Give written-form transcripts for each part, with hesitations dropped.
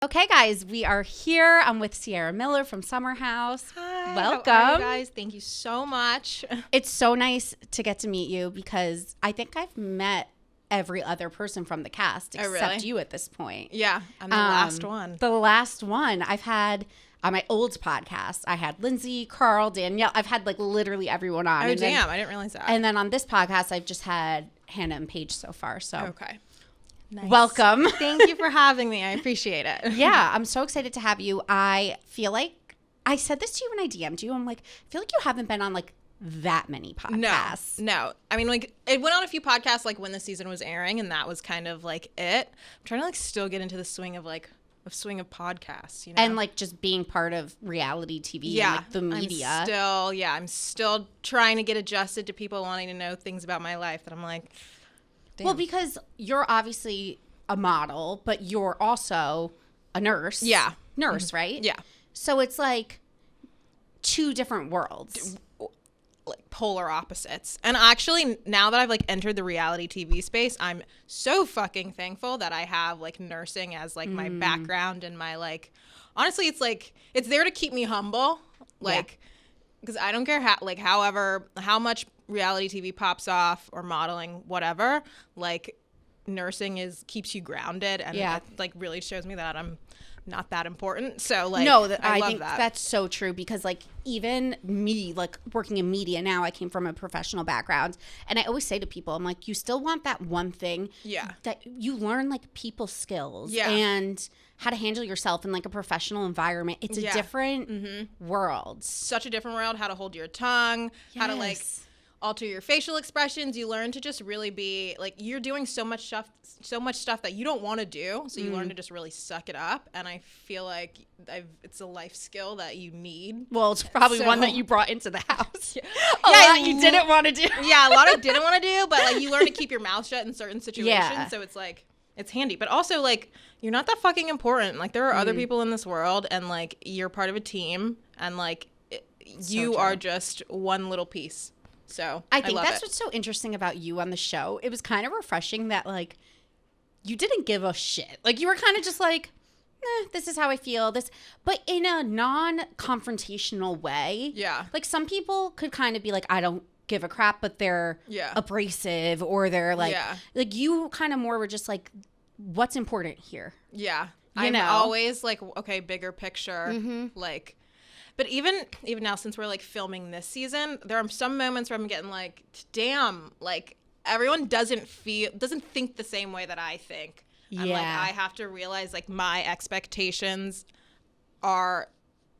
Okay, guys, we are here. I'm with Ciara Miller from Summer House. Hi, welcome. How are you guys? Thank you so much. It's so nice to get to meet you because I think I've met every other person from the cast except you at this point. Yeah, I'm the last one. The last one. I've had on my old podcast, I had Lindsay, Carl, Danielle. I've had like literally everyone on. Oh, damn. I didn't realize that. And then on this podcast, I've just had Hannah and Paige so far. So okay. Nice. Welcome. Thank you for having me. I appreciate it. Yeah, I'm so excited to have you. I feel like I said this to you when I DM'd you. I'm like, I feel like you haven't been on like that many podcasts. No. I mean, like, it went on a few podcasts like when the season was airing, and that was kind of like it. I'm trying to like still get into the swing of podcasts, you know? And like just being part of reality TV and like the media. I'm still trying to get adjusted to people wanting to know things about my life that I'm like, damn. Well, because you're obviously a model, but you're also a nurse. Yeah. Nurse, right? Yeah. So it's like two different worlds. Like polar opposites. And actually, now that I've like entered the reality TV space, I'm so fucking thankful that I have like nursing as like my background and my like, honestly, it's like, it's there to keep me humble. Like, because I don't care how much reality TV pops off or modeling, whatever, like nursing keeps you grounded, and it, like really shows me that I'm not that important. So like, I think that's so true, because like even me, like working in media now, I came from a professional background, and I always say to people, I'm like, you still want that one thing that you learn, like people skills and how to handle yourself in like a professional environment. It's a different world. Such a different world. How to hold your tongue, how to like alter your facial expressions. You learn to just really be like, you're doing so much stuff that you don't want to do, so you learn to just really suck it up. And I feel like it's a life skill that you need. Well, it's probably one that you brought into the house. A lot you didn't want to do. Yeah, a lot I didn't want to do, but like you learn to keep your mouth shut in certain situations, so it's like it's handy. But also like you're not that fucking important. Like there are other people in this world, and like you're part of a team, and like you are just one little piece. So I think that's what's so interesting about you on the show. It was kind of refreshing that like you didn't give a shit. Like you were kind of just like, this is how I feel. But in a non-confrontational way. Yeah. Like some people could kind of be like, I don't give a crap, but they're abrasive, or they're like you kind of more were just like, what's important here? Yeah. I'm always like, okay, bigger picture, like. But even now, since we're like filming this season, there are some moments where I'm getting like, damn, like everyone doesn't think the same way that I think. Yeah. And like I have to realize like my expectations are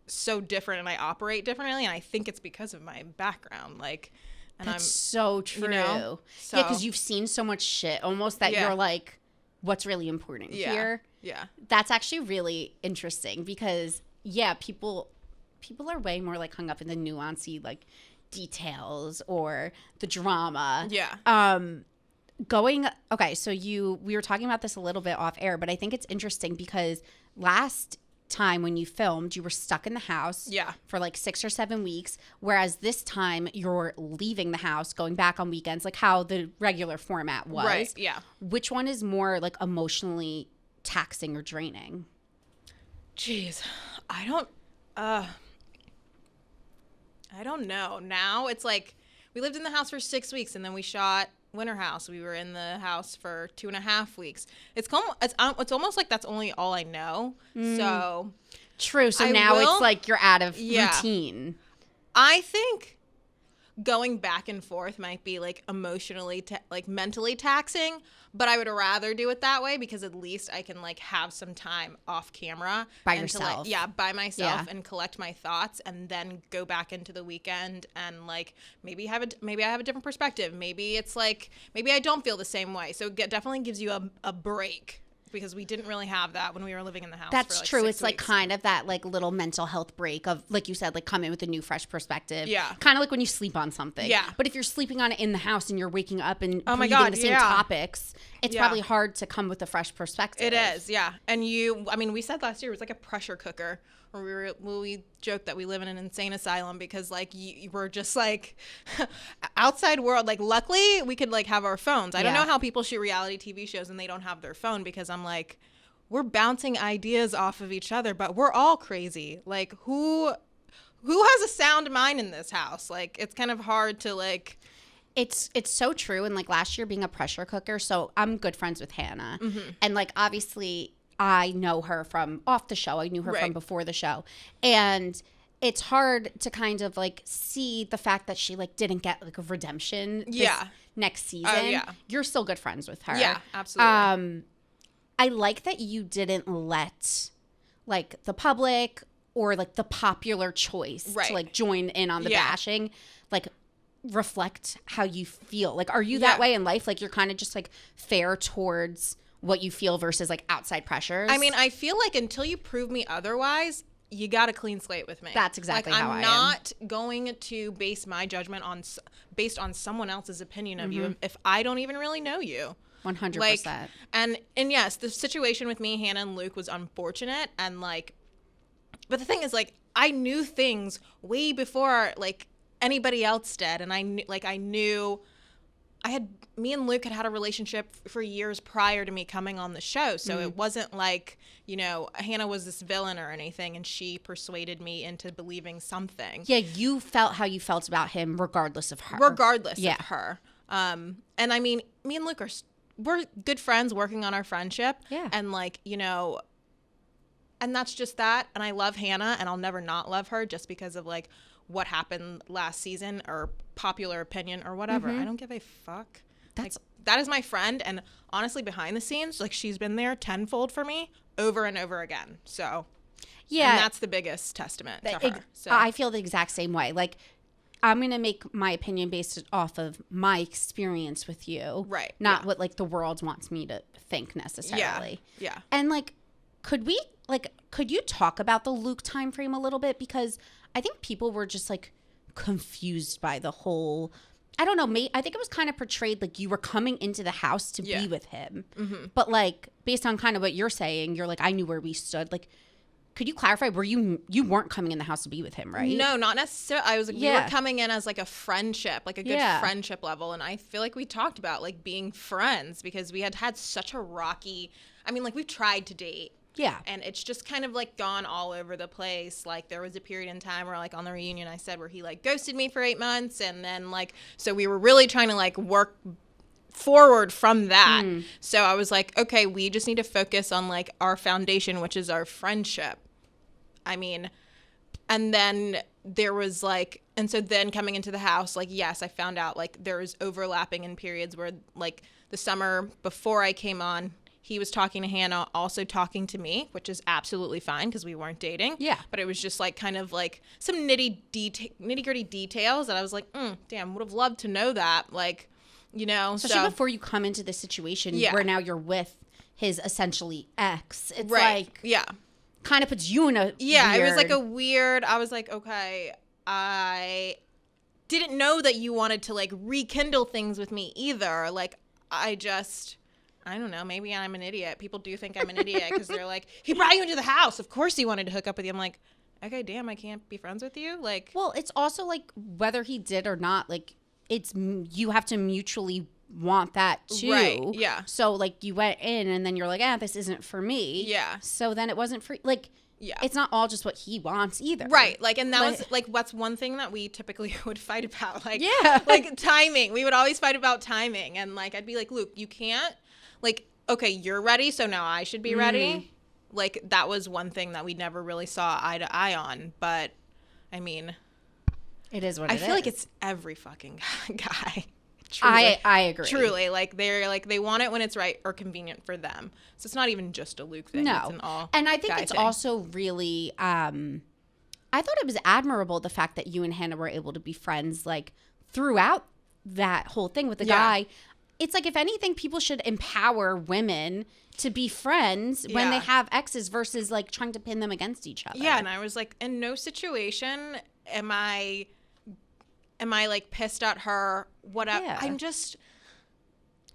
so different, and I operate differently, and I think it's because of my background. Like, and that's so true. You know? Yeah, because you've seen so much shit almost that you're like, what's really important here? Yeah. That's actually really interesting because people are way more like hung up in the nuancy like details or the drama. Yeah. So we were talking about this a little bit off air, but I think it's interesting because last time when you filmed, you were stuck in the house for like 6 or 7 weeks, whereas this time you're leaving the house, going back on weekends, like how the regular format was. Right. Yeah. Which one is more like emotionally taxing or draining? Jeez, I don't know. Now it's like we lived in the house for 6 weeks, and then we shot Winter House. We were in the house for 2.5 weeks. It's almost like that's only all I know. So true. So now it's like you're out of routine. I think going back and forth might be like emotionally, like mentally taxing, but I would rather do it that way because at least I can like have some time off camera by yourself. By myself and collect my thoughts, and then go back into the weekend and like maybe I have a different perspective. Maybe it's like maybe I don't feel the same way. So it definitely gives you a break. Because we didn't really have that when we were living in the house. That's for like true. 6 It's like weeks. kind of that like little mental health break of, like you said, like come in with a new fresh perspective. Yeah. Kind of like when you sleep on something. Yeah. But if you're sleeping on it in the house and you're waking up and oh my breathing God, the same topics, it's probably hard to come with a fresh perspective. It is, yeah. And we said last year it was like a pressure cooker. Or we joked that we live in an insane asylum because like you were just like outside world. Like luckily we could like have our phones. I don't know how people shoot reality TV shows and they don't have their phone, because I'm like, we're bouncing ideas off of each other, but we're all crazy. Like, who has a sound mind in this house? Like, it's kind of hard to, like... It's so true. And, like, last year being a pressure cooker, so I'm good friends with Hannah. And, like, obviously, I know her from off the show. I knew her from before the show. And it's hard to kind of, like, see the fact that she, like, didn't get, like, a redemption next season. You're still good friends with her. Yeah, absolutely. I like that you didn't let, like, the public or, like, the popular choice to, like, join in on the bashing, like, reflect how you feel. Like, are you that way in life? Like, you're kind of just, like, fair towards what you feel versus, like, outside pressures? I mean, I feel like until you prove me otherwise, you got a clean slate with me. That's exactly how I am. I'm not going to base my judgment based on someone else's opinion of you if I don't even really know you. 100%. Like, and yes, the situation with me, Hannah, and Luke was unfortunate, and, like, but the thing is, like, I knew things way before, like, anybody else did, and me and Luke had a relationship for years prior to me coming on the show, so it wasn't like, you know, Hannah was this villain or anything, and she persuaded me into believing something. Yeah, you felt how you felt about him regardless of her. Regardless of her. And I mean, me and Luke we're good friends working on our friendship. Yeah. And, like, you know, and that's just that. And I love Hannah, and I'll never not love her just because of, like, what happened last season or popular opinion or whatever. I don't give a fuck. That is my friend. And honestly, behind the scenes, like, she's been there tenfold for me over and over again. So, yeah. And that's the biggest testament to her. So. I feel the exact same way. Like, I'm going to make my opinion based off of my experience with you. Right. Not what, like, the world wants me to think necessarily. Yeah. And, like, could you talk about the Luke time frame a little bit? Because I think people were just, like, confused by the whole, I don't know, I think it was kind of portrayed like you were coming into the house to be with him. But, like, based on kind of what you're saying, you're like, I knew where we stood. Like, could you clarify, you weren't coming in the house to be with him, right? No, not necessarily. I was like, we were coming in as, like, a friendship, like a good friendship level. And I feel like we talked about, like, being friends because we had such a rocky, I mean, like, we've tried to date. Yeah. And it's just kind of, like, gone all over the place. Like, there was a period in time where, like, on the reunion I said where he, like, ghosted me for 8 months. And then, like, so we were really trying to, like, work forward from that. So I was like, okay, we just need to focus on, like, our foundation, which is our friendship. I mean, and then there was, like, and so then coming into the house, like, yes, I found out, like, there was overlapping in periods where, like, the summer before I came on, he was talking to Hannah, also talking to me, which is absolutely fine because we weren't dating. Yeah. But it was just, like, kind of, like, some nitty-gritty details that I was like, damn, would have loved to know that. Like, you know. Especially before you come into this situation where now you're with his essentially ex. It's like. Yeah. Kind of puts you in a it was like a weird, I was like, okay, I didn't know that you wanted to, like, rekindle things with me either. Like, I don't know, maybe I'm an idiot. People do think I'm an idiot because they're like, he brought you into the house, of course he wanted to hook up with you. I'm like, okay, damn, I can't be friends with you. Like, well, it's also like whether he did or not, like, you have to mutually want that too. Right. Yeah. So, like, you went in and then you're like, this isn't for me. Yeah. So then it wasn't for, like, it's not all just what he wants either. Right. Like, and that was, like, what's one thing that we typically would fight about. Like, like, timing. We would always fight about timing. And, like, I'd be like, Luke, you can't, like, okay, you're ready, so now I should be ready. Like, that was one thing that we never really saw eye to eye on. But, I mean, it is what it is. I feel like it's every fucking guy. Truly. I agree. Truly. Like, they're like, they want it when it's right or convenient for them. So it's not even just a Luke thing. No. It's an all and I think it's thing. Also really, I thought it was admirable the fact that you and Hannah were able to be friends, like, throughout that whole thing with the guy. It's like, if anything, people should empower women to be friends when they have exes versus, like, trying to pin them against each other. Yeah. And I was like, in no situation am I like pissed at her? Whatever. Yeah. I'm just.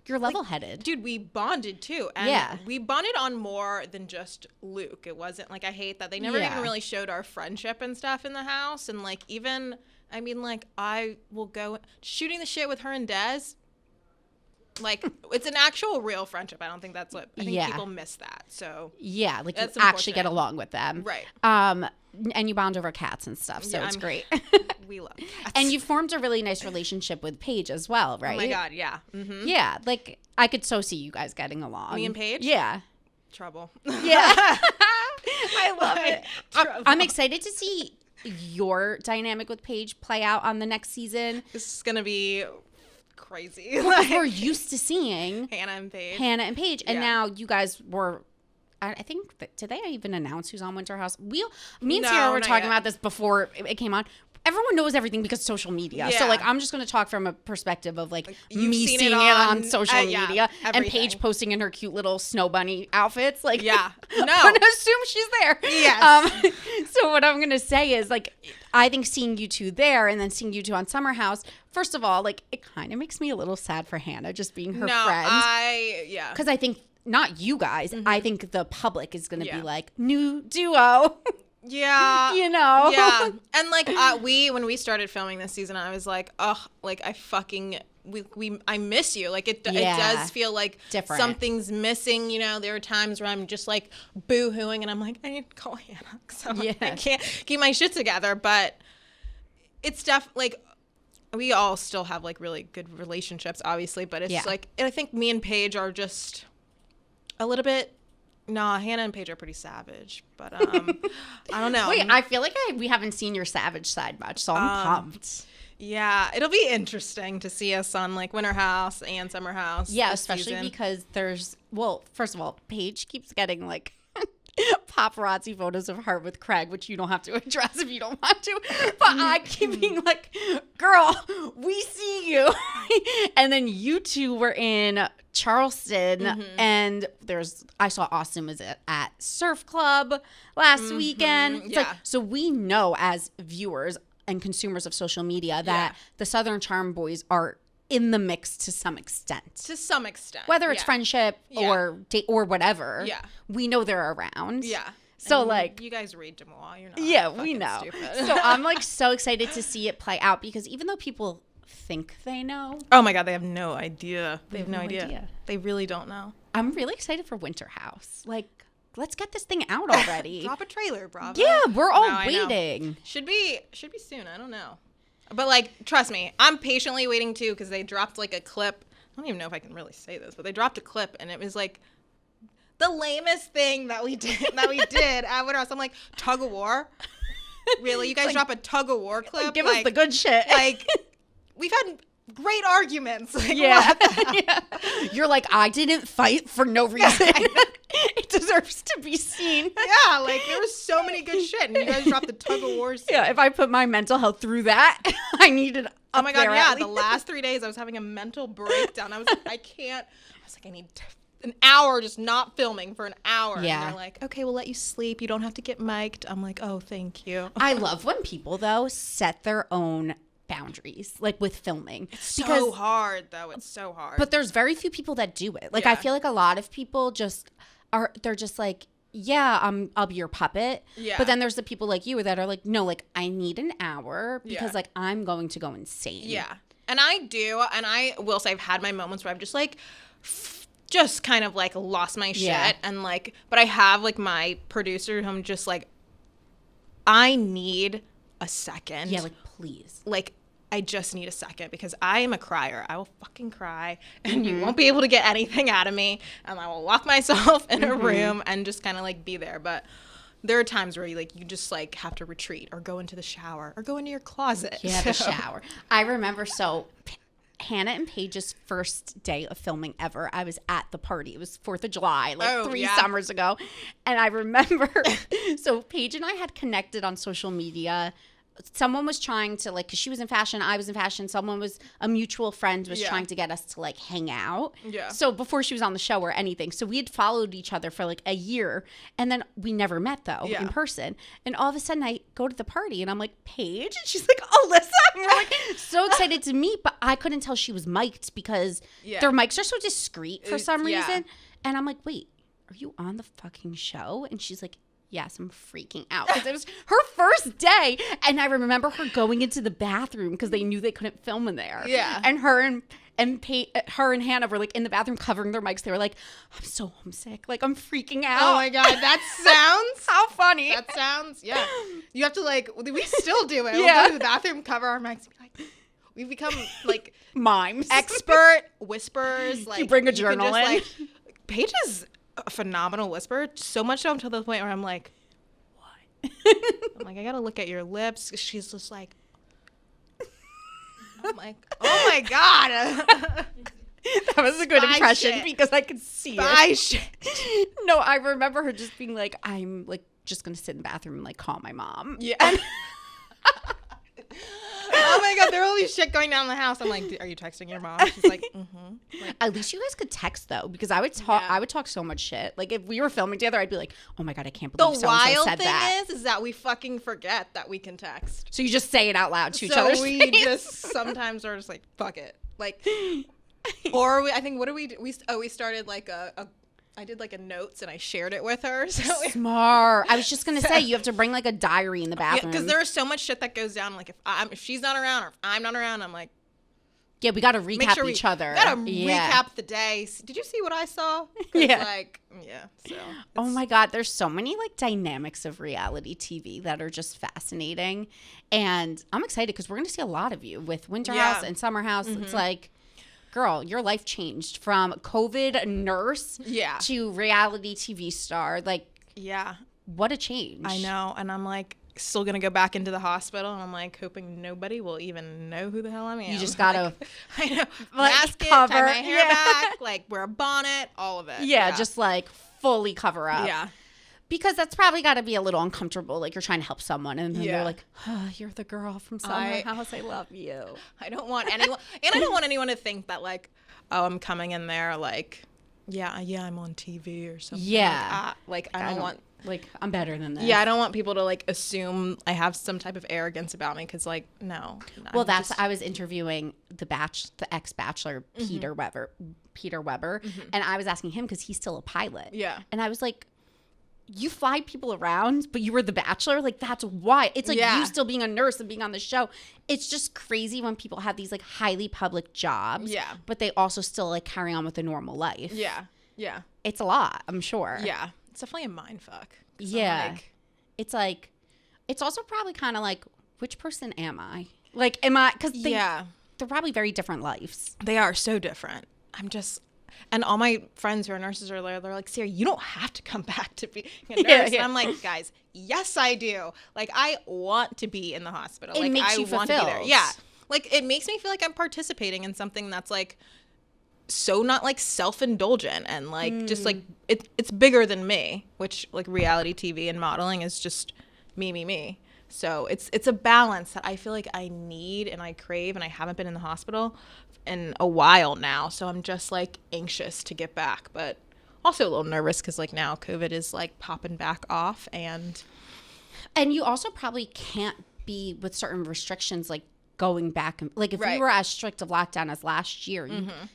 You're level-headed. Like, dude, we bonded too. And we bonded on more than just Luke. It wasn't like, I hate that they never even really showed our friendship and stuff in the house. And, like, even, I mean, like, I will go shooting the shit with her and Des. Like, it's an actual real friendship. I don't think that's what, I think people miss that. So yeah, like you actually get along with them. Right. And you bond over cats and stuff. So it's great. We love cats. And you formed a really nice relationship with Paige as well, right? Oh my God. Yeah. Mm-hmm. Yeah. Like I could so see you guys getting along. Me and Paige? Yeah. Trouble. Yeah. I love it. I'm excited to see your dynamic with Paige play out on the next season. This is going to be crazy. Because we're used to seeing Hannah and Paige. And now you guys were, I think, did they even announce who's on Winter House? Me and Ciara were talking about this before it came on. Everyone knows everything because of social media. Yeah. So, like, I'm just going to talk from a perspective of, like me seeing it on social media and Paige posting in her cute little snow bunny outfits. Like, yeah. No. I'm going to assume she's there. Yes. So what I'm going to say is, like, I think seeing you two there and then seeing you two on Summer House, first of all, like, it kind of makes me a little sad for Hannah just being her friend. Because I think, not you guys, I think the public is going to be like, new duo. Yeah. You know? Yeah. And like when we started filming this season, I was like, oh, like I fucking I miss you. Like it does feel like different. Something's missing, you know. There are times where I'm just like boo-hooing and I'm like, I need to call Hannah so I can't keep my shit together. But it's like we all still have like really good relationships, obviously, but it's like I think me and Paige are just a little bit. Nah, Hannah and Paige are pretty savage, but I don't know. Wait, I feel like we haven't seen your savage side much, so I'm pumped. Yeah, it'll be interesting to see us on like Winter House and Summer House. Yeah, especially because first of all, Paige keeps getting like paparazzi photos of her with Craig, which you don't have to address if you don't want to. But I keep being like, girl, we see you. And then you two were in Charleston, and I saw Austin was at Surf Club last weekend. It's like, so we know as viewers and consumers of social media that the Southern Charm boys are in the mix to some extent. Whether it's friendship or date or whatever. Yeah. We know they're around. Yeah. So and like you guys read them all. You're not. Yeah, we know. Stupid. So I'm like so excited to see it play out because even though people think they know. Oh my God, they have no idea. They have no idea. They really don't know. I'm really excited for Winter House. Like, let's get this thing out already. Drop a trailer, Bravo. Yeah, we're all waiting. Should be soon. I don't know. But like, trust me, I'm patiently waiting too because they dropped like a clip. I don't even know if I can really say this, but they dropped a clip and it was like the lamest thing that we did at Winter House. I'm like, tug of war? Really? You guys drop a tug of war clip? Like, give us the good shit. Like, we've had great arguments. Like, yeah. You're like, I didn't fight for no reason. It deserves to be seen. Yeah, like there was so many good shit, and you guys dropped the tug of war scene. Yeah, if I put my mental health through that, I needed. Oh my God, yeah. The last 3 days, I was having a mental breakdown. I was like, I need an hour just not filming for an hour. Yeah. And they're like, okay, we'll let you sleep. You don't have to get mic'd. I'm like, oh, thank you. I love when people though set their own boundaries like with filming. It's so hard though. It's so hard. But there's very few people that do it. Like I feel like a lot of people they're just like, yeah, I'll be your puppet. Yeah. But then there's the people like you that are like, no, like I need an hour because like I'm going to go insane. Yeah. And I do. And I will say I've had my moments where I've just like just kind of like lost my shit and like, but I have like my producer who I'm just like, I need a second. Yeah, like please. Like I just need a second because I am a crier. I will fucking cry and you won't be able to get anything out of me. And I will lock myself in a room and just kind of like be there. But there are times where you just like have to retreat or go into the shower or go into your closet. Yeah, the shower. I remember Hannah and Paige's first day of filming ever, I was at the party. It was 4th of July, like 3 summers ago. And I remember, so Paige and I had connected on social media. Someone was trying to like, because she was in fashion, I was in fashion. A mutual friend was trying to get us to like hang out. Yeah. So before she was on the show or anything. So we had followed each other for like a year. And then we never met though in person. And all of a sudden I go to the party and I'm like, Paige? And she's like, Alyssa. And we're like so excited to meet. But I couldn't tell she was mic'd because their mics are so discreet for some reason. And I'm like, wait, are you on the fucking show? And she's like, yes, I'm freaking out because it was her first day. And I remember her going into the bathroom because they knew they couldn't film in there. Yeah. And her and her and Hannah were like in the bathroom covering their mics. They were like, I'm so homesick. Like, I'm freaking out. Oh my God, that sounds how funny. That sounds, yeah. You have to like, we still do it. Yeah. We'll go to the bathroom, cover our mics, and be like, we've become like mimes, expert whisperers. Like, you bring a journal in. Like, Paige is a phenomenal whisperer, so much so until the point where I'm like, what? I'm like, I gotta look at your lips. She's just like, I'm like, oh my God. That was a good impression because I could see it. Shit. No, I remember her just being like, I'm like just gonna sit in the bathroom and like call my mom. Yeah. Oh my God, there will be shit going down in the house. I'm like, are you texting your mom? She's like, Like, at least you guys could text though, because I would talk. Yeah. I would talk so much shit. Like if we were filming together, I'd be like, oh my God, I can't believe so-and-so said that. The wild thing is that we fucking forget that we can text. So you just say it out loud to each other's face. So we just sometimes are just like, fuck it, like, or I think what do we do? We started like I did like a notes and I shared it with her. So smart. I was just gonna say you have to bring like a diary in the bathroom because there is so much shit that goes down. Like if she's not around or if I'm not around, I'm like, yeah, we got to recap each other. Got to recap the day. Did you see what I saw? Yeah. Like, yeah. So. Oh my God, there's so many like dynamics of reality TV that are just fascinating, and I'm excited because we're gonna see a lot of you with Winter House and Summer House. It's like, girl, your life changed from COVID nurse to reality TV star. Like, yeah, what a change. I know. And I'm like still going to go back into the hospital. And I'm like hoping nobody will even know who the hell I am. You just got to, I know, like, mask it, cover. Tie my hair back, like wear a bonnet, all of it. Yeah, just like fully cover up. Yeah. Because that's probably got to be a little uncomfortable. Like you're trying to help someone and then they're like, oh, you're the girl from Summer House. I love you. I don't want anyone. And I don't want anyone to think that like, oh, I'm coming in there like, yeah, I'm on TV or something. Yeah. Like I don't want. Like, I'm better than this. Yeah, I don't want people to like assume I have some type of arrogance about me because like, no. Well, I was interviewing the ex-bachelor, Peter Weber. And I was asking him because he's still a pilot. Yeah. And I was like, you fly people around, but you were the bachelor? Like, that's why. It's like you still being a nurse and being on the show. It's just crazy when people have these, like, highly public jobs. Yeah. But they also still, like, carry on with a normal life. Yeah. Yeah. It's a lot, I'm sure. Yeah. It's definitely a mind fuck. Yeah. It's like, it's also probably kind of like, which person am I? Like, am I? Because they're probably very different lives. They are so different. And all my friends who are nurses are there. They're like, Ciara, you don't have to come back to be a nurse. And I'm like, guys, yes, I do. Like, I want to be in the hospital. It makes you want fulfilled. To be there. Yeah. Like, it makes me feel like I'm participating in something that's like so not like self-indulgent and like just like it's bigger than me, which like reality TV and modeling is just me. So it's a balance that I feel like I need and I crave, and I haven't been in the hospital in a while now, so I'm just like anxious to get back, but also a little nervous because like now COVID is like popping back off, and you also probably can't be with certain restrictions like going back and like if we were as strict of lockdown as last year,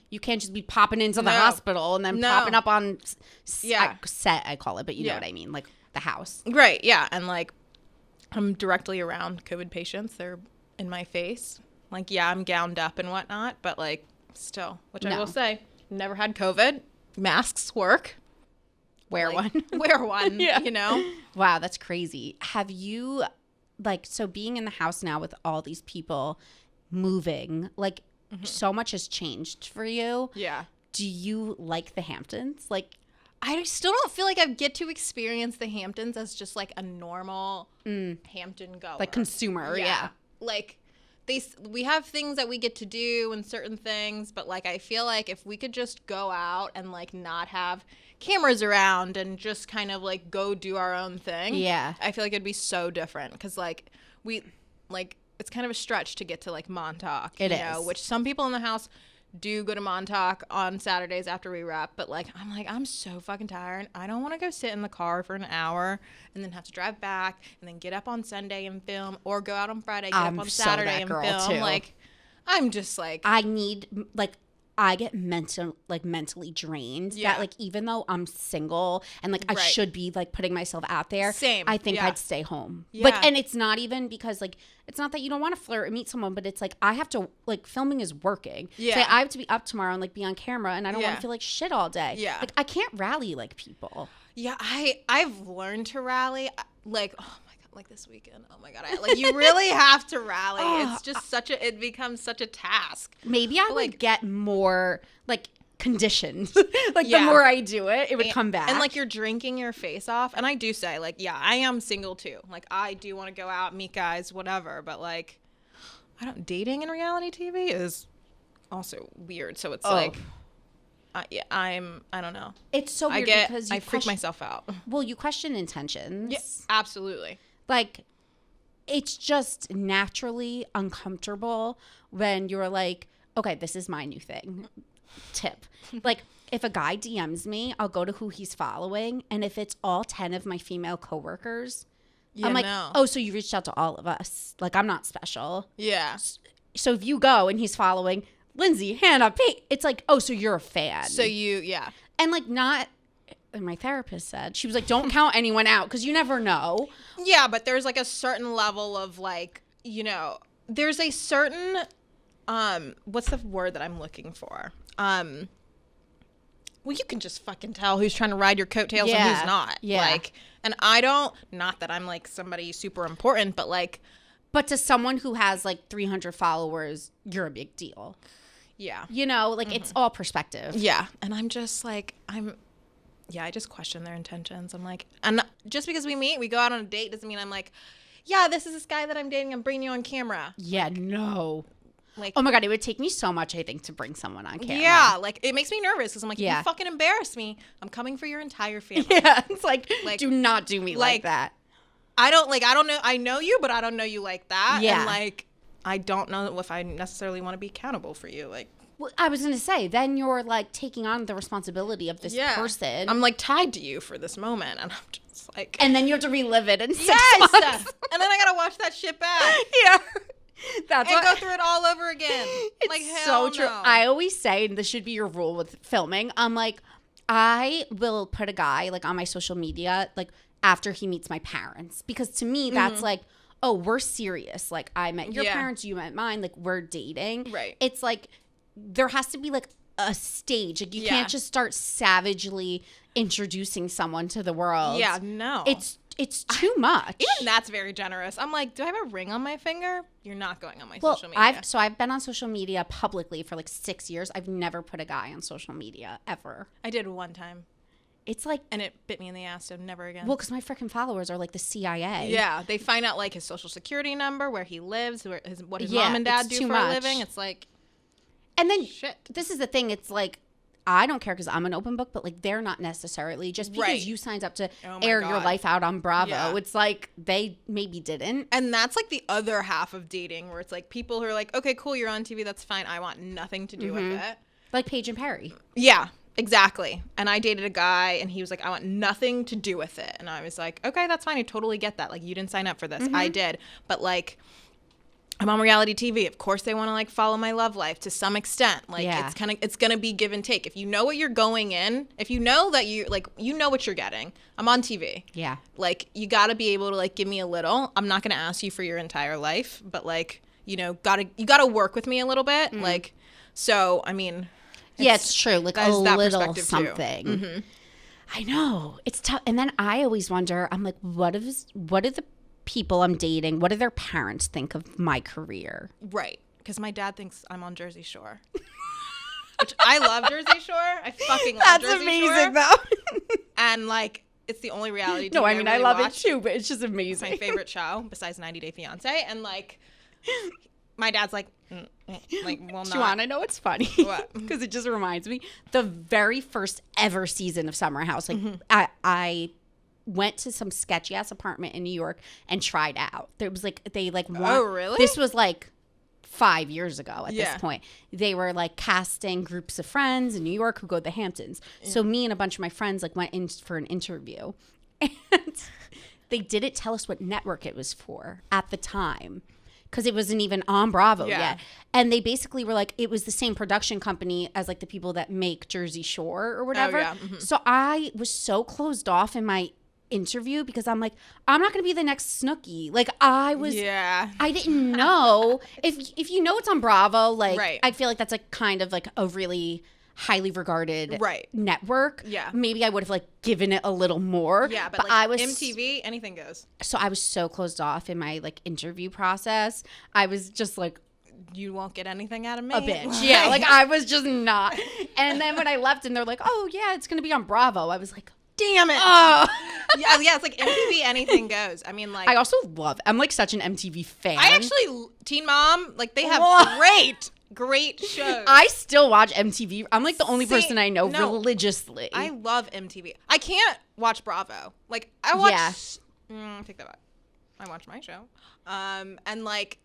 you can't just be popping into the hospital and then popping up on set, I call it, but you know what I mean, like the house, right? Yeah. And like I'm directly around COVID patients. They're in my face. Like, yeah, I'm gowned up and whatnot, but like still, which I will say, never had COVID. Masks work. Wear one. Wear one, you know? Wow, that's crazy. Have you, like, so being in the house now with all these people moving, like, so much has changed for you. Yeah. Do you like the Hamptons? Like, I still don't feel like I get to experience the Hamptons as just like a normal Hampton goer. Like consumer, yeah. Like we have things that we get to do and certain things, but like I feel like if we could just go out and like not have cameras around and just kind of like go do our own thing. Yeah. I feel like it'd be so different because like it's kind of a stretch to get to like Montauk. It is. Which some people in the house do go to Montauk on Saturdays after we wrap, but like I'm so fucking tired. I don't want to go sit in the car for an hour and then have to drive back and then get up on Sunday and film, or go out on Friday, get up on Saturday and film. Too. Like I'm just like I need like I get mentally drained. Yeah. That like even though I'm single and like I should be like putting myself out there, I think I'd stay home. Yeah. Like, and it's not even because like it's not that you don't want to flirt or meet someone, but it's like I have to like filming is working. Yeah. So I have to be up tomorrow and like be on camera, and I don't want to feel like shit all day. Yeah. Like I can't rally like people. Yeah, I've learned to rally. Like, oh my God, like this weekend. Oh my God. Like you really have to rally. It's just it becomes such a task. Maybe I would get more like conditioned. Like the more I do it, it would come back. And like you're drinking your face off. And I do say like, yeah, I am single too. Like I do want to go out, meet guys, whatever. But like, dating in reality TV is also weird. So it's like, I don't know. It's so weird because I freak myself out. Well, you question intentions. Yes, absolutely. Like, it's just naturally uncomfortable when you're like, okay, this is my new thing. Tip. Like, if a guy DMs me, I'll go to who he's following. And if it's all 10 of my female coworkers, I'm like, oh, so you reached out to all of us. Like, I'm not special. Yeah. So if you go and he's following Lindsay, Hannah, Paige, it's like, oh, so you're a fan. So yeah. And like and my therapist said, she was like, don't count anyone out because you never know. Yeah, but there's like a certain level of like, you know, there's a certain, what's the word that I'm looking for? Well, you can just fucking tell who's trying to ride your coattails and who's not. Yeah. Like, and not that I'm like somebody super important, but like. But to someone who has like 300 followers, you're a big deal. Yeah. You know, like it's all perspective. Yeah. And I'm just like, I just question their intentions. I'm like, and just because we go out on a date doesn't mean I'm like, yeah, this is this guy that I'm dating. I'm bringing you on camera. Yeah, no. Like, oh my God, it would take me so much, I think, to bring someone on camera. Yeah, like it makes me nervous because I'm like, if you fucking embarrass me, I'm coming for your entire family. Yeah, it's like do not do me like that. I don't know. I know you, but I don't know you like that. Yeah. And like, I don't know if I necessarily want to be accountable for you. Like, well, I was going to say, then you're like taking on the responsibility of this person. I'm like tied to you for this moment. And I'm just like. And then you have to relive it in 6 months. And then I got to watch that shit back. Yeah. Go through it all over again. It's like, hell so true. No. I always say, and this should be your rule with filming, I'm like, I will put a guy like on my social media, like, after he meets my parents, because to me that's like, oh, we're serious. Like I met your parents, you met mine, like we're dating. Right. It's like there has to be like a stage. Like you can't just start savagely introducing someone to the world. Yeah, no. It's too much. Even that's very generous. I'm like, do I have a ring on my finger? You're not going on my social media. I've been on social media publicly for like 6 years. I've never put a guy on social media ever. I did one time. It's like, and it bit me in the ass, so never again. Well, because my freaking followers are like the CIA. Yeah, they find out like his social security number, where he lives, what his mom and dad do for a living. It's like, and then shit. This is the thing. It's like, I don't care because I'm an open book, but like they're not necessarily just because you signed up to air your life out on Bravo. Yeah. It's like they maybe didn't. And that's like the other half of dating, where it's like people who are like, okay, cool, you're on TV, that's fine. I want nothing to do with it. Like Paige and Perry. Yeah. Exactly. And I dated a guy and he was like, I want nothing to do with it. And I was like, okay, that's fine. I totally get that. Like, you didn't sign up for this. I did. But like, I'm on reality TV. Of course they want to like follow my love life to some extent. Like it's going to be give and take. If you know what you're going in, if you know that you know what you're getting. I'm on TV. Yeah. Like you got to be able to like give me a little. I'm not going to ask you for your entire life, but like, you know, you got to work with me a little bit. Like, so, I mean, it's true. Like a little something. I know. It's tough. And then I always wonder, I'm like, what are the people I'm dating, what do their parents think of my career? Right. Because my dad thinks I'm on Jersey Shore. Which I love Jersey Shore. I fucking love Jersey Shore. That's amazing, though. And like, it's the only reality TV No, I mean, I love it too, but it's just amazing. It's my favorite show besides 90 Day Fiancé. And like, my dad's like, well, not. Do you want to know what's funny? What? Because it just reminds me. The very first ever season of Summer House, like I went to some sketchy ass apartment in New York and tried out. There was like, oh, really? This was like 5 years ago at this point. They were like casting groups of friends in New York who go to the Hamptons. So me and a bunch of my friends like went in for an interview, and they didn't tell us what network it was for at the time. because it wasn't even on Bravo yet. And they basically were like, it was the same production company as like the people that make Jersey Shore or whatever. Oh, yeah. Mm-hmm. So I was so closed off in my interview because I'm like, I'm not going to be the next Snooki. Like I didn't know. If you know it's on Bravo, like I feel like that's like kind of like a really highly regarded network. Yeah. Maybe I would have like given it a little more. Yeah, but like I was MTV, anything goes. So I was so closed off in my like interview process. I was just like, you won't get anything out of me. A bitch. Yeah, like I was just not. And then when I left and they're like, oh yeah, it's gonna be on Bravo, I was like, damn it. Oh. yeah, it's like MTV, anything goes. I mean, like I also I'm like such an MTV fan. I actually Teen Mom, like they have great shows. I still watch MTV. I'm like the only person I know religiously. I love MTV. I can't watch Bravo. Like I watch take that back. I watch my show. And like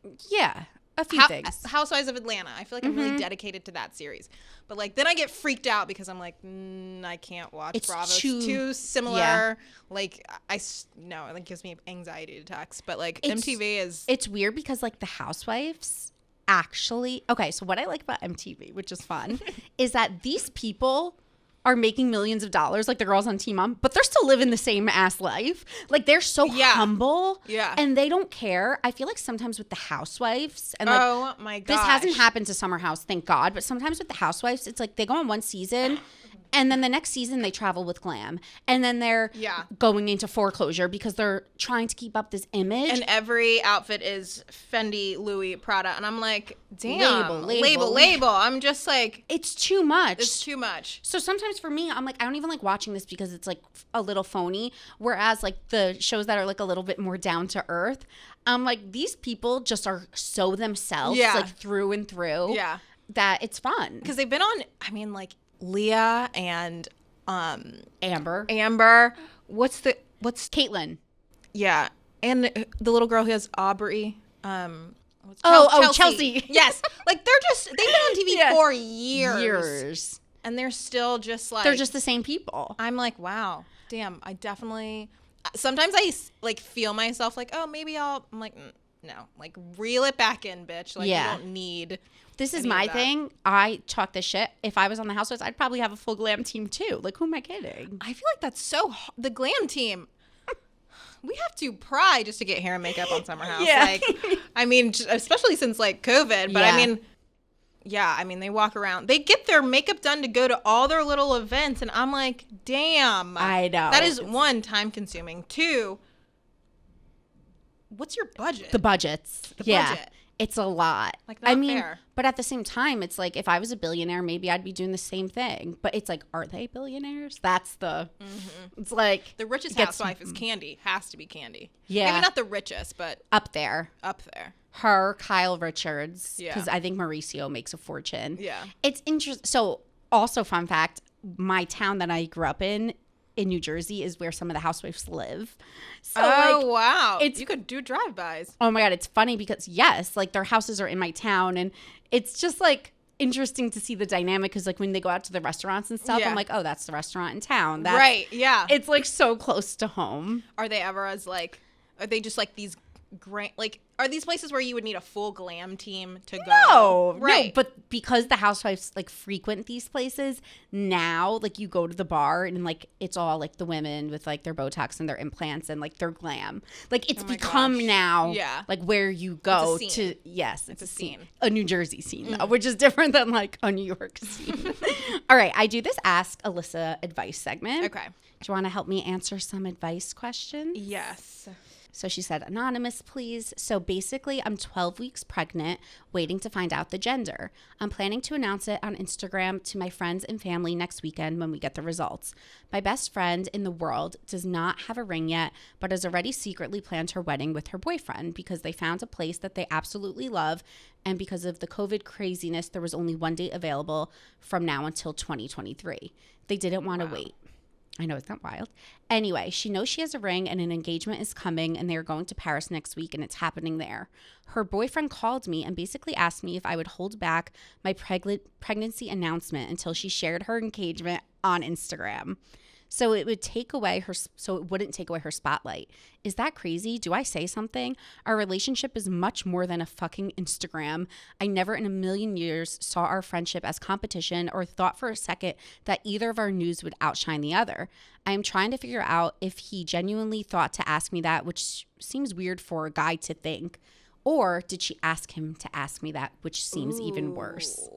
a few things. Housewives of Atlanta. I feel like I'm really dedicated to that series. But like then I get freaked out because I'm like, I can't watch Bravo. It's too similar. Yeah. Like no, it like gives me anxiety attacks. But like MTV is. It's weird because like the Housewives actually. Okay, so what I like about MTV, which is fun, is that these people are making millions of dollars, like the girls on Teen Mom, but they're still living the same ass life. Like they're so humble, and they don't care. I feel like sometimes with the Housewives, and like, oh my god, this hasn't happened to Summer House, thank God. But sometimes with the Housewives, it's like they go on one season, and then the next season they travel with glam, and then they're going into foreclosure because they're trying to keep up this image. And every outfit is Fendi, Louis, Prada, and I'm like, damn, label. I'm just like, it's too much. It's too much. So sometimes for me, I'm like, I don't even like watching this because it's like a little phony. Whereas like the shows that are like a little bit more down to earth, I'm like, these people just are so themselves, like through and through. Yeah, that it's fun because they've been on. I mean, like Leah and Amber. What's Caitlyn? Yeah, and the little girl who has Aubrey. Chelsea. Yes, like they've been on TV for years, and they're still just like they're just the same people. I'm like, wow, damn. I definitely. Sometimes I like feel myself like, oh, maybe I'm like, no, like reel it back in, bitch. Like you don't need. This is my thing. I talk this shit. If I was on the Housewives, I'd probably have a full glam team too. Like, who am I kidding? I feel like that's so the glam team. We have to pry just to get hair and makeup on Summer House. Yeah. Like, I mean, especially since like COVID. But I mean, they walk around. They get their makeup done to go to all their little events, and I'm like, damn. I know. That is one, time consuming. Two, what's your budget? The budgets. The budget. It's a lot. Like, not fair. But at the same time, it's like if I was a billionaire, maybe I'd be doing the same thing. But it's like, are they billionaires? That's the. Mm-hmm. It's like the richest housewife is Candy. Has to be Candy. Yeah. Maybe not the richest, but up there. Her, Kyle Richards. Yeah. Because I think Mauricio makes a fortune. Yeah. It's interesting. So, also fun fact: my town that I grew up in New Jersey is where some of the housewives live. So wow. You could do drive-bys. Oh my God. It's funny because like their houses are in my town, and it's just like interesting to see the dynamic because like when they go out to the restaurants and stuff, I'm like, oh, that's the restaurant in town. Right. Yeah. It's like so close to home. Are they ever are they just like these are these places where you would need a full glam team to go? No, but because the housewives like frequent these places now, like you go to the bar and like it's all like the women with like their Botox and their implants and like their glam. Like it's become now like where you go to. Yes, it's a scene. A New Jersey scene though, which is different than like a New York scene. All right, I do this Ask Alyssa advice segment. Okay. Do you want to help me answer some advice questions? Yes. So she said, anonymous, please. So basically, I'm 12 weeks pregnant, waiting to find out the gender. I'm planning to announce it on Instagram to my friends and family next weekend when we get the results. My best friend in the world does not have a ring yet, but has already secretly planned her wedding with her boyfriend because they found a place that they absolutely love. And because of the COVID craziness, there was only one date available from now until 2023. They didn't want to wait. I know, it's not wild. Anyway, she knows she has a ring and an engagement is coming and they are going to Paris next week and it's happening there. Her boyfriend called me and basically asked me if I would hold back my pregnancy announcement until she shared her engagement on Instagram. so it wouldn't take away her spotlight. Is that crazy? Do I say something? Our relationship is much more than a fucking Instagram. I never in a million years saw our friendship as competition or thought for a second that either of our news would outshine the other. I am trying to figure out if he genuinely thought to ask me that, which seems weird for a guy to think, or did she ask him to ask me that, which seems even worse.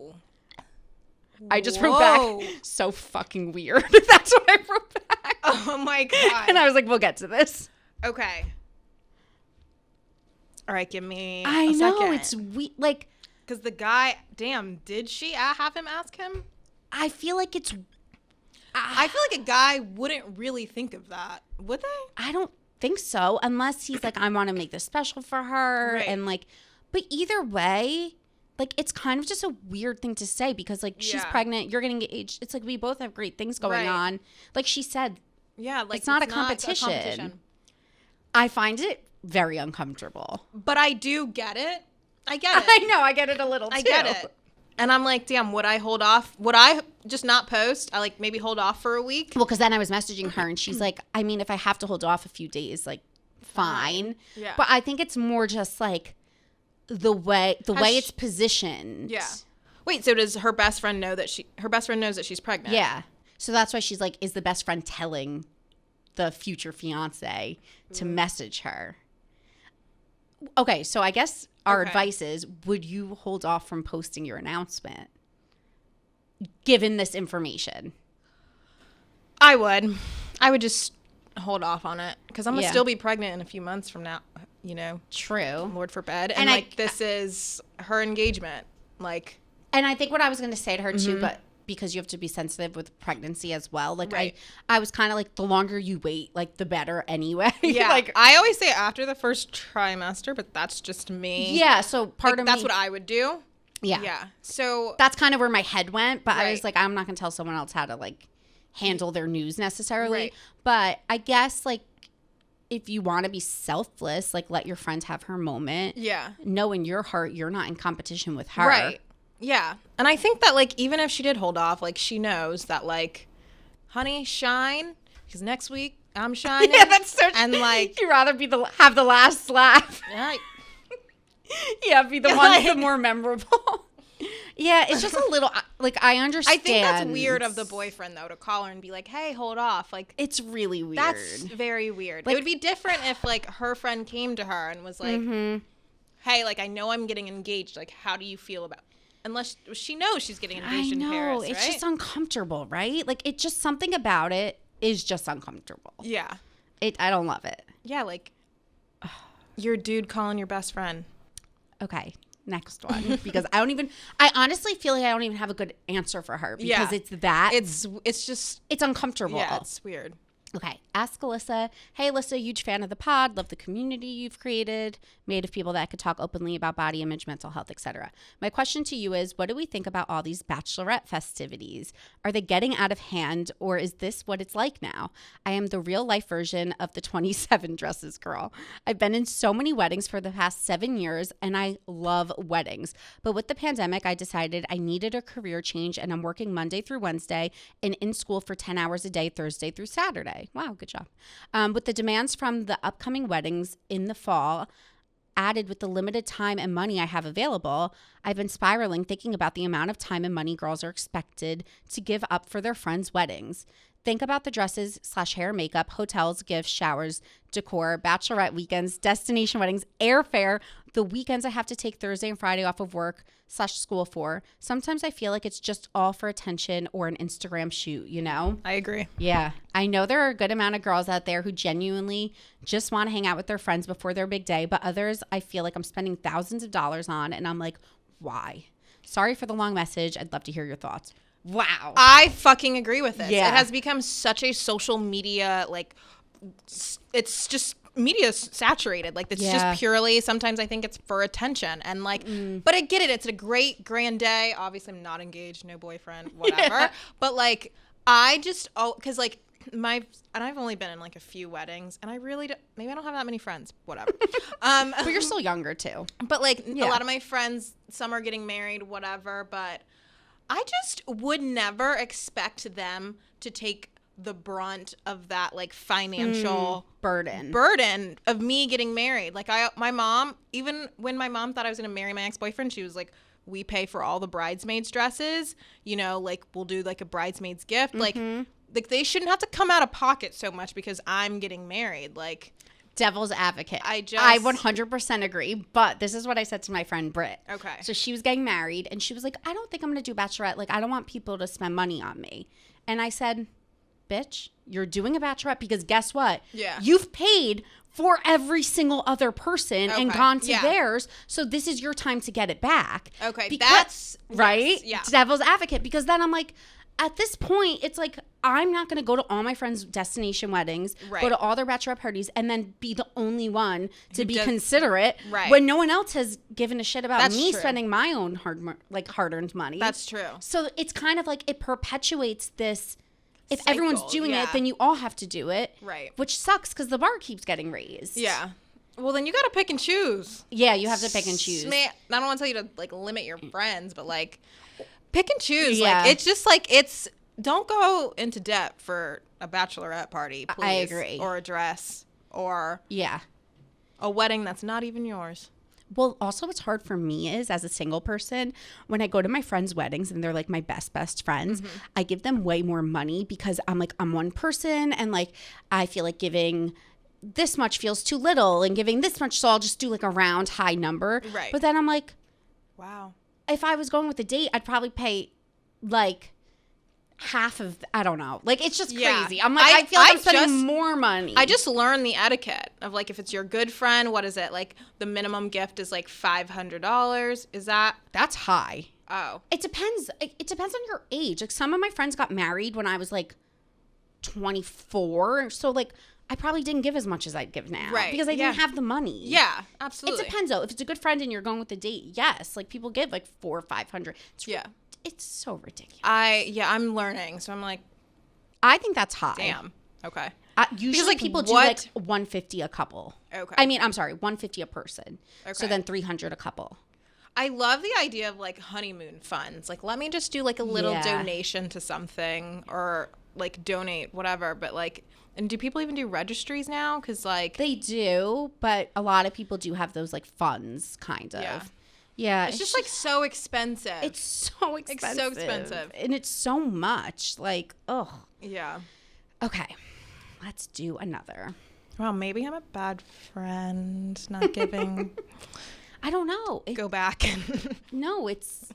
I just wrote back, so fucking weird. That's what I wrote back. Oh my God. And I was like, we'll get to this. Okay. All right, give me I a know, second. it's like. Because the guy, damn, did she have him ask him? I feel like it's. I feel like a guy wouldn't really think of that, would they? I don't think so, unless he's like, I want to make this special for her. Right. And like, but either way, like, it's kind of just a weird thing to say because, like, she's pregnant, you're getting engaged. It's like we both have great things going on. Like she said, like it's not a competition. I find it very uncomfortable. But I do get it. I get it. I know. I get it a little, too. I get it. And I'm like, damn, would I hold off? Would I just not post? I like maybe hold off for a week? Well, because then I was messaging her and she's like, I mean, if I have to hold off a few days, like, fine. Yeah. But I think it's more just like the way it's positioned. Yeah. Wait, so does her best friend know that her best friend knows that she's pregnant? Yeah. So that's why she's like, is the best friend telling the future fiance to message her? Okay, so I guess our advice is, would you hold off from posting your announcement given this information? I would just hold off on it because I'm going to still be pregnant in a few months from now, you know. True. Lord forbid. And like, this is her engagement. Like. And I think what I was going to say to her too, but because you have to be sensitive with pregnancy as well. Like I was kind of like, the longer you wait, like the better anyway. Yeah. Like I always say after the first trimester, but that's just me. Yeah. So part of that's what I would do. Yeah. Yeah. So that's kind of where my head went. But I was like, I'm not going to tell someone else how to like handle their news necessarily. Right. But I guess like, if you want to be selfless, like let your friend have her moment. Yeah. Know in your heart you're not in competition with her. Right. Yeah. And I think that, like, even if she did hold off, like, she knows that, like, honey, shine, because next week I'm shining. Yeah, that's so and, like, you'd rather have the last laugh. Yeah. Be the one the more memorable. Yeah, it's just a little, like, I understand. I think that's weird of the boyfriend, though, to call her and be like, hey, hold off. Like, it's really weird. That's very weird. Like, it would be different if, like, her friend came to her and was like, hey, like, I know I'm getting engaged. Like, how do you feel about Unless she knows she's getting engaged in Paris, right? It's just uncomfortable, right? Like, it just, something about it is just uncomfortable. Yeah. I don't love it. Yeah, like, your dude calling your best friend. Okay, next one. Because I honestly feel like I don't even have a good answer for her. Because it's uncomfortable. Yeah, it's weird. Okay, Ask Alyssa. Hey, Alyssa, huge fan of the pod. Love the community you've created, made of people that could talk openly about body image, mental health, etc. My question to you is, what do we think about all these bachelorette festivities? Are they getting out of hand, or is this what it's like now? I am the real life version of the 27 dresses girl. I've been in so many weddings for the past 7 years, and I love weddings. But with the pandemic, I decided I needed a career change, and I'm working Monday through Wednesday and in school for 10 hours a day, Thursday through Saturday. Wow, good job. With the demands from the upcoming weddings in the fall, added with the limited time and money I have available, I've been spiraling thinking about the amount of time and money girls are expected to give up for their friends' weddings. Think about the dresses / hair, makeup, hotels, gifts, showers, decor, bachelorette weekends, destination weddings, airfare, the weekends I have to take Thursday and Friday off of work / school for. Sometimes I feel like it's just all for attention or an Instagram shoot, you know? I agree. Yeah. I know there are a good amount of girls out there who genuinely just want to hang out with their friends before their big day, but others I feel like I'm spending thousands of dollars on, and I'm like, why? Sorry for the long message. I'd love to hear your thoughts. Wow. I fucking agree with this. Yeah. It has become such a social media, like, it's just media saturated. Like, it's just purely, sometimes I think it's for attention. And, like, but I get it. It's a great grand day. Obviously, I'm not engaged, no boyfriend, whatever. Yeah. But, like, I just, because, like, and I've only been in, like, a few weddings, and I really don't, maybe I don't have that many friends, whatever. But you're still younger, too. But, like, a lot of my friends, some are getting married, whatever, but I just would never expect them to take the brunt of that like financial burden of me getting married. Like my mom, even when my mom thought I was going to marry my ex-boyfriend, she was like, we pay for all the bridesmaids dresses, you know, like we'll do like a bridesmaid's gift. Like they shouldn't have to come out of pocket so much because I'm getting married. Like, devil's advocate. I 100% agree. But this is what I said to my friend Britt. Okay. So she was getting married and she was like, I don't think I'm going to do bachelorette. Like, I don't want people to spend money on me. And I said, bitch, you're doing a bachelorette because guess what? Yeah. You've paid for every single other person and gone to theirs. So this is your time to get it back. Okay. Because, right? Yes, yeah. Devil's advocate. Because then I'm like, at this point, it's like, I'm not going to go to all my friends' destination weddings, go to all their bachelorette parties, and then be the only one to be considerate when no one else has given a shit about me spending my own hard-earned money. That's true. So it's kind of like it perpetuates this. If everyone's doing it, then you all have to do it. Right. Which sucks because the bar keeps getting raised. Yeah. Well, then you got to pick and choose. Yeah, you have to pick and choose. I don't want to tell you to like limit your friends, but like pick and choose. Yeah. Like it's just like don't go into debt for a bachelorette party, please. I agree. Or a dress or a wedding that's not even yours. Well, also what's hard for me is as a single person, when I go to my friends' weddings and they're like my best friends, I give them way more money because I'm one person and like I feel like giving this much feels too little and giving this much, so I'll just do like a round high number. Right. But then I'm like, wow. If I was going with a date, I'd probably pay like half of, I don't know. Like, it's just crazy. I'm like, I feel like I'm spending more money. I just learned the etiquette of like, if it's your good friend, what is it? Like the minimum gift is like $500. Is that? That's high. Oh. It depends. It depends on your age. Like some of my friends got married when I was like 24. So like, I probably didn't give as much as I'd give now. Right. Because I didn't have the money. Yeah, absolutely. It depends though. If it's a good friend and you're going with a date, yes. Like people give like $400 or $500. It's so ridiculous. I'm learning. So I'm like, I think that's high. Damn. Okay. Usually like people do like $150 a couple. Okay. I mean, I'm sorry, $150 a person. Okay. So then $300 a couple. I love the idea of like honeymoon funds. Like, let me just do like a little donation to something or like donate whatever. But like, and do people even do registries now? Because like they do, but a lot of people do have those like funds, kind of. Yeah, it's just like so expensive. It's so expensive. It's so expensive. And it's so much. Like, ugh. Yeah. Okay. Let's do another. Well, maybe I'm a bad friend, not giving. I don't know. Go back. No, it's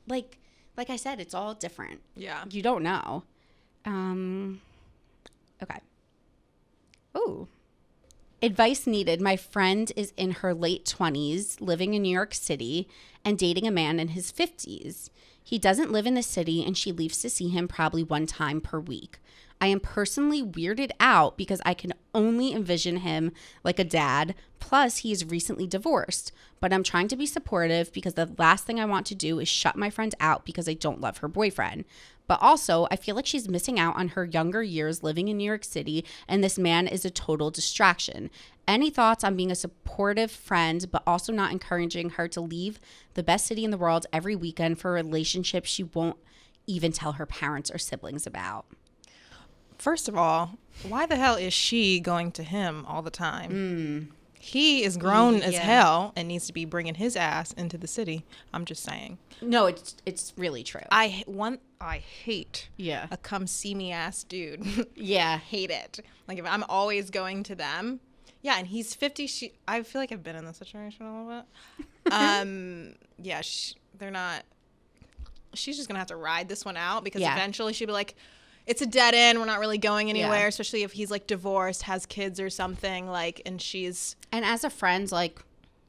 like I said, it's all different. Yeah. You don't know. Okay. Ooh. Advice needed. My friend is in her late 20s, living in New York City, and dating a man in his 50s. He doesn't live in the city, and she leaves to see him probably one time per week. I am personally weirded out because I can only envision him like a dad. Plus, he is recently divorced. But I'm trying to be supportive because the last thing I want to do is shut my friend out because I don't love her boyfriend. But also, I feel like she's missing out on her younger years living in New York City, and this man is a total distraction. Any thoughts on being a supportive friend, but also not encouraging her to leave the best city in the world every weekend for a relationship she won't even tell her parents or siblings about? First of all, why the hell is she going to him all the time? He is grown as hell and needs to be bringing his ass into the city. I'm just saying. No, it's really true. I hate a come see me ass dude. Hate it. Like if I'm always going to them. Yeah, and he's 50. I feel like I've been in this situation a little bit. They're not. She's just gonna have to ride this one out because eventually she'll be like, it's a dead end. We're not really going anywhere, especially if he's like divorced, has kids or something. Like, and she's. And as a friend, like,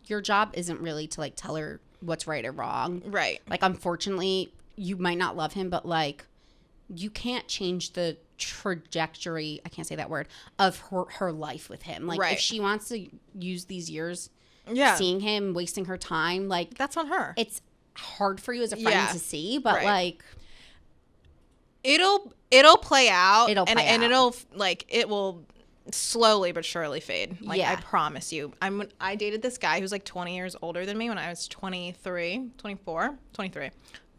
your job isn't really to like tell her what's right or wrong. Right. Like, unfortunately, you might not love him, but like, you can't change the trajectory. I can't say that word of her life with him. Like, if she wants to use these years, seeing him, wasting her time, like that's on her. It's hard for you as a friend to see, but like. It'll play out. And it'll like it will slowly but surely fade. Like I promise you. I dated this guy who's like 20 years older than me when I was 23.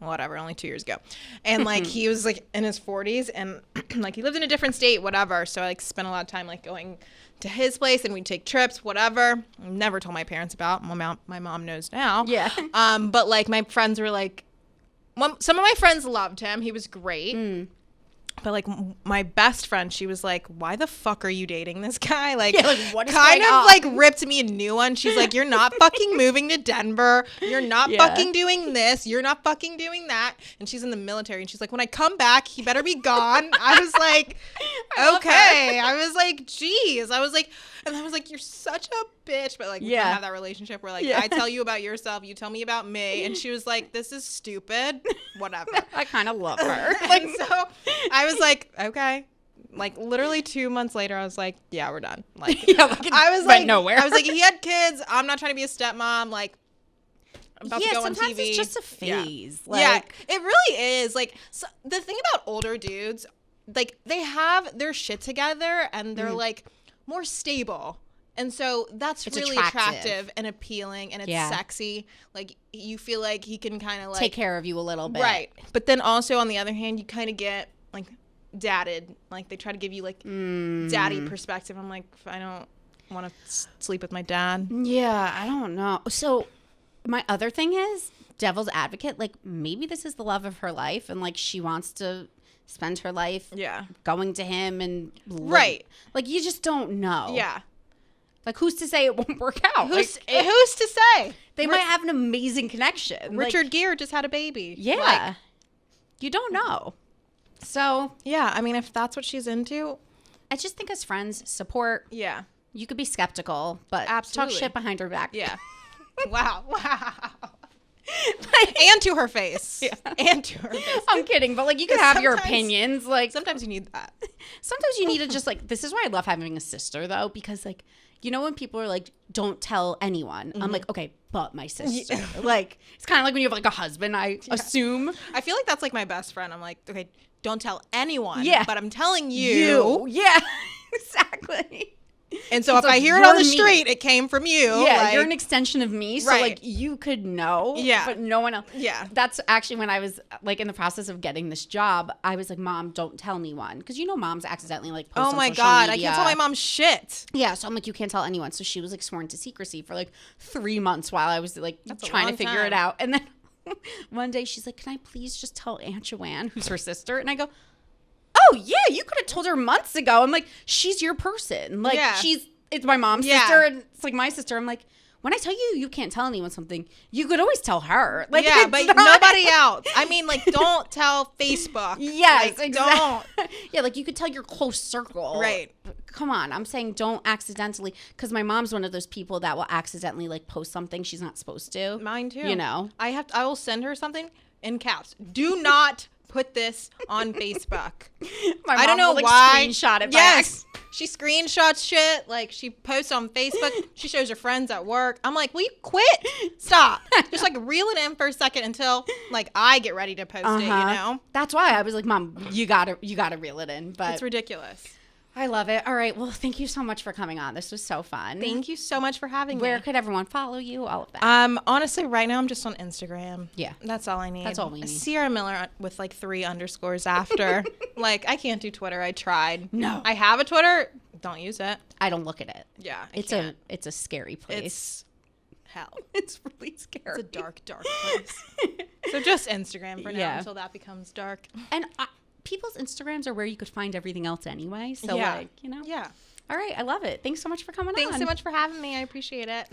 whatever, only 2 years ago. And like he was like in his 40s and like he lived in a different state, whatever. So I like spent a lot of time like going to his place and we'd take trips, whatever. Never told my parents about. My mom knows now. Yeah. But like my friends were like, some of my friends loved him. He was great. But like my best friend, she was like, "Why the fuck are you dating this guy?" Like, yeah, like what is kind going of on? like ripped me a new one. She's like, "You're not fucking moving to Denver. You're not fucking doing this. You're not fucking doing that." And she's in the military, and she's like, "When I come back, he better be gone." I was like, "Okay." I was like, "Geez." I was like, "You're such a bitch," but like we don't have that relationship where like I tell you about yourself, you tell me about me, and she was like, "This is stupid." Whatever. I kind of love her. Like so, I was like, "Okay." Like literally 2 months later, I was like, "Yeah, we're done." Like, I was like, nowhere. I was like, he had kids. I'm not trying to be a stepmom. Like, I'm about to go on TV. Sometimes it's just a phase. Yeah, like, it really is. Like, so the thing about older dudes, like they have their shit together and they're like more stable. And so that's it's really attractive and appealing and it's sexy. Like you feel like he can kind of like take care of you a little bit. Right. But then also on the other hand, you kind of get like dadded. Like they try to give you like daddy perspective. I'm like, I don't want to sleep with my dad. Yeah, I don't know. So my other thing is devil's advocate. Like maybe this is the love of her life and like she wants to spend her life going to him and right. Like you just don't know. Yeah. Like who's to say it won't work out? Who's to say? They might have an amazing connection. Richard like, Gere just had a baby. Yeah. Like, you don't know. So yeah, I mean if that's what she's into, I just think as friends, support. Yeah. You could be skeptical, but talk shit behind her back. Yeah. Wow. And to her face. Yeah. And to her face. I'm kidding, but like you can have your opinions. Like sometimes you need that. Sometimes you need to just like, this is why I love having a sister though, because like, you know, when people are like, don't tell anyone, I'm like, okay, but my sister. Like, it's kind of like when you have like a husband, I assume. I feel like that's like my best friend. I'm like, okay, don't tell anyone. Yeah. But I'm telling you. Yeah, exactly. And so if I hear it on the street, it came from you. Yeah, like, you're an extension of me. So like you could know. Yeah. But no one else. Yeah. That's actually when I was like in the process of getting this job, I was like, Mom, don't tell anyone. Because you know moms accidentally like post on social media. I can't tell my mom shit. Yeah. So I'm like, you can't tell anyone. So she was like sworn to secrecy for like 3 months while I was like trying to figure it out. And then one day she's like, can I please just tell Aunt Joanne, who's her sister? And I go, oh yeah, you could have told her months ago. I'm like, she's your person. Like it's my mom's sister and it's like my sister. I'm like, when I tell you, you can't tell anyone something, you could always tell her. Like, yeah, but nobody else. I mean, like, don't tell Facebook. Yes, like, exactly. Don't. Yeah, like you could tell your close circle. Right. Come on, I'm saying don't accidentally, because my mom's one of those people that will accidentally like post something she's not supposed to. Mine too. You know, I will send her something in caps. Do not put this on Facebook. I don't know why. Screenshot it. Yes. She screenshots shit. Like she posts on Facebook. She shows her friends at work. I'm like, will you quit? Stop. Just like reel it in for a second until like I get ready to post it, you know? That's why I was like, Mom, you gotta reel it in. But it's ridiculous. I love it. All right. Well, thank you so much for coming on. This was so fun. Thank you so much for having me. Where could everyone follow you? All of that. Honestly, right now I'm just on Instagram. Yeah. That's all I need. That's all we need. Ciara Miller with like 3 underscores after. Like, I can't do Twitter. I tried. No. I have a Twitter. Don't use it. I don't look at it. Yeah. It's a scary place. It's hell. It's really scary. It's a dark, dark place. So just Instagram for now until that becomes dark. And people's Instagrams are where you could find everything else anyway. So like, you know. Yeah. All right. I love it. Thanks so much for coming on. Thanks so much for having me. I appreciate it.